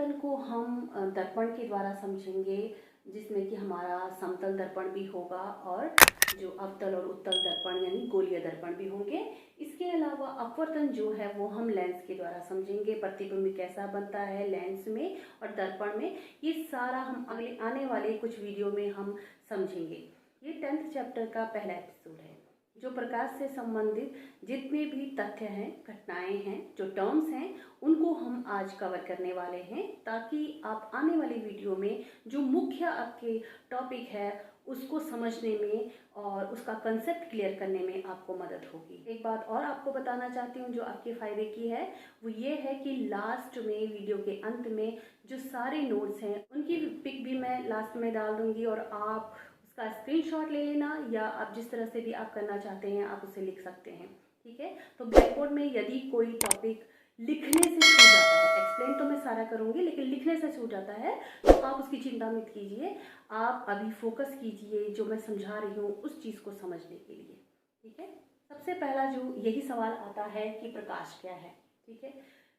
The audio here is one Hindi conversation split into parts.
अपवर्तन को हम दर्पण के द्वारा समझेंगे, जिसमें कि हमारा समतल दर्पण भी होगा और जो अवतल और उत्तल दर्पण यानी गोलीय दर्पण भी होंगे। इसके अलावा अपवर्तन जो है वो हम लेंस के द्वारा समझेंगे, प्रतिबिंब कैसा बनता है लेंस में और दर्पण में, ये सारा हम अगले आने वाले कुछ वीडियो में हम समझेंगे। ये 10th चैप्टर का पहला एपिसोड है। जो प्रकाश से संबंधित जितने भी तथ्य हैं, घटनाएं हैं, जो टर्म्स हैं, उनको हम आज कवर करने वाले हैं, ताकि आप आने वाली वीडियो में जो मुख्य आपके टॉपिक है उसको समझने में और उसका कंसेप्ट क्लियर करने में आपको मदद होगी। एक बात और आपको बताना चाहती हूँ जो आपके फ़ायदे की है, वो ये है कि लास्ट में वीडियो के अंत में जो सारे नोट्स हैं उनकी पिक भी मैं लास्ट में डाल दूँगी और आप उसका स्क्रीनशॉट ले लेना, या आप जिस तरह से भी आप करना चाहते हैं आप उसे लिख सकते हैं। ठीक है, तो ब्लैक बोर्ड में यदि कोई टॉपिक लिखने से छूट जाता है, एक्सप्लेन तो मैं सारा करूँगी लेकिन लिखने से छूट जाता है, तो आप उसकी चिंता मत कीजिए। आप अभी फोकस कीजिए जो मैं समझा रही हूँ उस चीज़ को समझने के लिए। ठीक है, सबसे पहला जो यही सवाल आता है कि प्रकाश क्या है। ठीक है,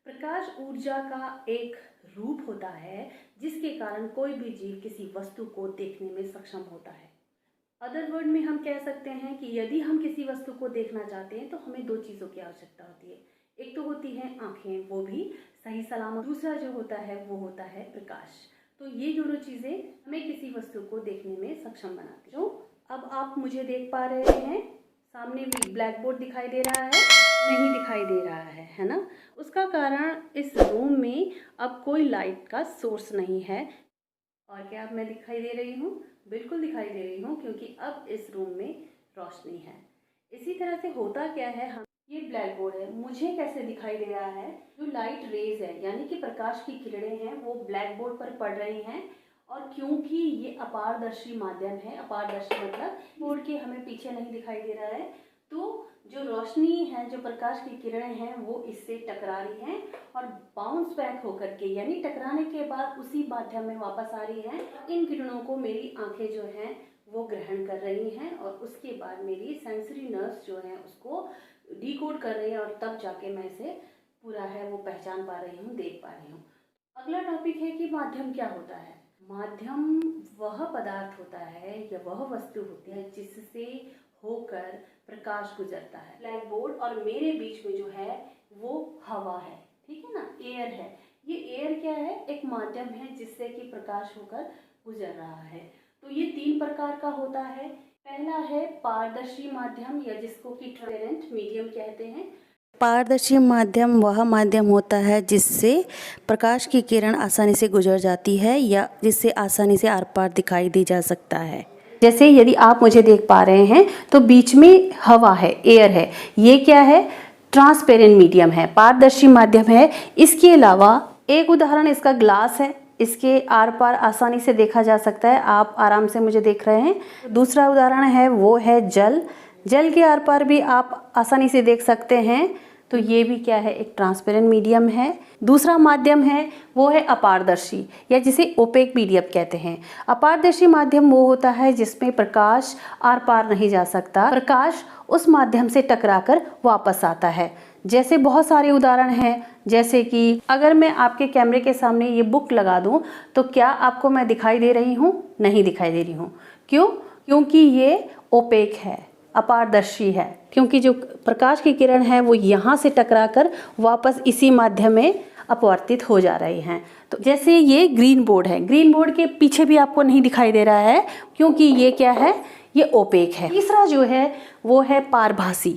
प्रकाश ऊर्जा का एक रूप होता है जिसके कारण कोई भी जीव किसी वस्तु को देखने में सक्षम होता है। अदर वर्ड में हम कह सकते हैं कि यदि हम किसी वस्तु को देखना चाहते हैं तो हमें दो चीज़ों की आवश्यकता होती है। एक तो होती है आंखें, वो भी सही सलामत। दूसरा जो होता है वो होता है प्रकाश। तो ये दोनों चीज़ें हमें किसी वस्तु को देखने में सक्षम बनाती हैं। जो अब आप मुझे देख पा रहे हैं, सामने भी ब्लैक बोर्ड दिखाई दे रहा है, नहीं दिखाई दे रहा है ना। उसका कारण इस रूम में अब कोई लाइट का सोर्स नहीं है। और क्या अब मैं दिखाई दे रही हूँ? बिल्कुल दिखाई दे रही हूँ, क्योंकि अब इस रूम में रोशनी है। इसी तरह से होता क्या है, हम ये ब्लैक बोर्ड है, मुझे कैसे दिखाई दे रहा है, जो लाइट रेज है यानी कि प्रकाश की किरणें हैं वो ब्लैक बोर्ड पर पड़ रही हैं। और क्योंकि ये अपारदर्शी माध्यम है, अपारदर्शी मतलब बोर्ड के हमें पीछे नहीं दिखाई दे रहा है, तो जो रोशनी है, जो प्रकाश की किरणें हैं वो इससे टकरा रही हैं और बाउंस बैक होकर के यानी टकराने के बाद उसी माध्यम में वापस आ रही हैं। इन किरणों को मेरी आंखें जो हैं वो ग्रहण कर रही हैं और उसके बाद मेरी सेंसरी नर्व्स जो हैं उसको डिकोड कर रही हैं और तब जाके मैं इसे पूरा है वो पहचान पा रही हूँ, देख पा रही हूँ। अगला टॉपिक है कि माध्यम क्या होता है। माध्यम वह पदार्थ होता है या वह वस्तु होती है जिससे होकर प्रकाश गुजरता है। ब्लैक बोर्ड और मेरे बीच में जो है वो हवा है, ठीक है ना, एयर है। ये एयर क्या है? एक माध्यम है जिससे कि प्रकाश होकर गुजर रहा है। तो ये 3 प्रकार का होता है। पहला है पारदर्शी माध्यम या जिसको कि ट्रांसपेरेंट मीडियम कहते हैं। पारदर्शी माध्यम वह माध्यम होता है जिससे प्रकाश की किरण आसानी से गुजर जाती है या जिससे आसानी से आर पार दिखाई दी जा सकता है। जैसे यदि आप मुझे देख पा रहे हैं तो बीच में हवा है, एयर है। ये क्या है? ट्रांसपेरेंट मीडियम है, पारदर्शी माध्यम है। इसके अलावा एक उदाहरण इसका ग्लास है, इसके आर पार आसानी से देखा जा सकता है, आप आराम से मुझे देख रहे हैं। दूसरा उदाहरण है वो है जल, जल के आर पार भी आप आसानी से देख सकते हैं। तो ये भी क्या है? एक ट्रांसपेरेंट मीडियम है। दूसरा माध्यम है वो है अपारदर्शी या जिसे ओपेक मीडियम कहते हैं। अपारदर्शी माध्यम वो होता है जिसमें प्रकाश आर पार नहीं जा सकता, प्रकाश उस माध्यम से टकराकर वापस आता है। जैसे बहुत सारे उदाहरण हैं, जैसे कि अगर मैं आपके कैमरे के सामने ये बुक लगा दूं तो क्या आपको मैं दिखाई दे रही हूँ? नहीं दिखाई दे रही हूँ। क्यों? क्योंकि ये ओपेक है, अपारदर्शी है, क्योंकि जो प्रकाश की किरण है वो यहाँ से टकराकर वापस इसी माध्यम में अपवर्तित हो जा रही हैं। तो जैसे ये ग्रीन बोर्ड है, ग्रीन बोर्ड के पीछे भी आपको नहीं दिखाई दे रहा है क्योंकि ये क्या है? ये ओपेक है। तीसरा जो है वो है पारभासी,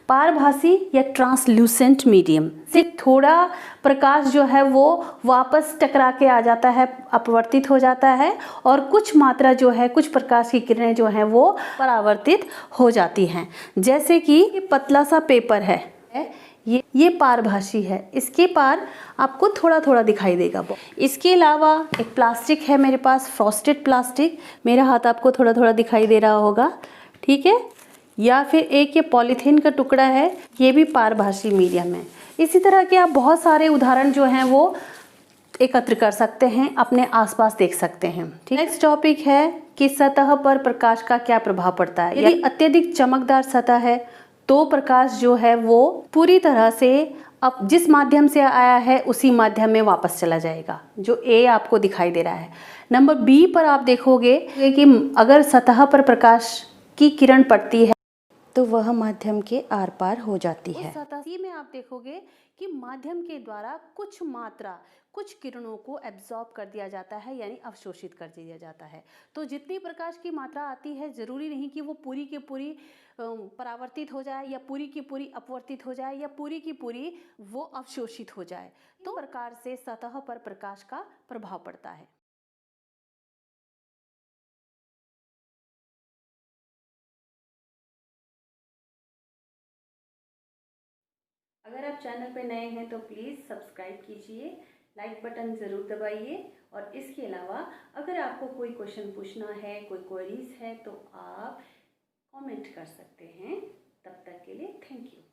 पारभासी या ट्रांसल्यूसेंट मीडियम से थोड़ा प्रकाश जो है वो वापस टकरा के आ जाता है, अपवर्तित हो जाता है और कुछ मात्रा जो है, कुछ प्रकाश की किरणें जो हैं वो परावर्तित हो जाती हैं। जैसे कि पतला सा पेपर है, ये पारभासी है, इसके पार आपको थोड़ा थोड़ा दिखाई देगा। इसके अलावा एक प्लास्टिक है मेरे पास, फ्रॉस्टेड प्लास्टिक, मेरा हाथ आपको थोड़ा थोड़ा दिखाई दे रहा होगा, ठीक है। या फिर एक ये पॉलीथीन का टुकड़ा है, ये भी पारभासी मीडियम है। इसी तरह के आप बहुत सारे उदाहरण जो हैं वो एकत्र कर सकते हैं, अपने आसपास देख सकते हैं। ठीक, नेक्स्ट टॉपिक है कि सतह पर प्रकाश का क्या प्रभाव पड़ता है। यदि अत्यधिक चमकदार सतह है तो प्रकाश जो है वो पूरी तरह से अब जिस माध्यम से आया है उसी माध्यम में वापस चला जाएगा, जो ए आपको दिखाई दे रहा है। नंबर बी पर आप देखोगे कि अगर सतह पर प्रकाश की किरण पड़ती है तो वह माध्यम के आर पार हो जाती उस है। सतह सी में आप देखोगे कि माध्यम के द्वारा कुछ मात्रा, कुछ किरणों को एब्जॉर्ब कर दिया जाता है, यानी अवशोषित कर दिया जाता है। तो जितनी प्रकाश की मात्रा आती है, जरूरी नहीं कि वो पूरी की पूरी परावर्तित हो जाए, या पूरी की पूरी अपवर्तित हो जाए, या पूरी की पूरी वो अवशोषित हो जाए। तो प्रकार से सतह पर प्रकाश का प्रभाव पड़ता है। अगर आप चैनल पे नए हैं तो प्लीज़ सब्सक्राइब कीजिए, लाइक बटन ज़रूर दबाइए, और इसके अलावा अगर आपको कोई क्वेश्चन पूछना है, कोई क्वेरीज है, तो आप कमेंट कर सकते हैं। तब तक के लिए थैंक यू।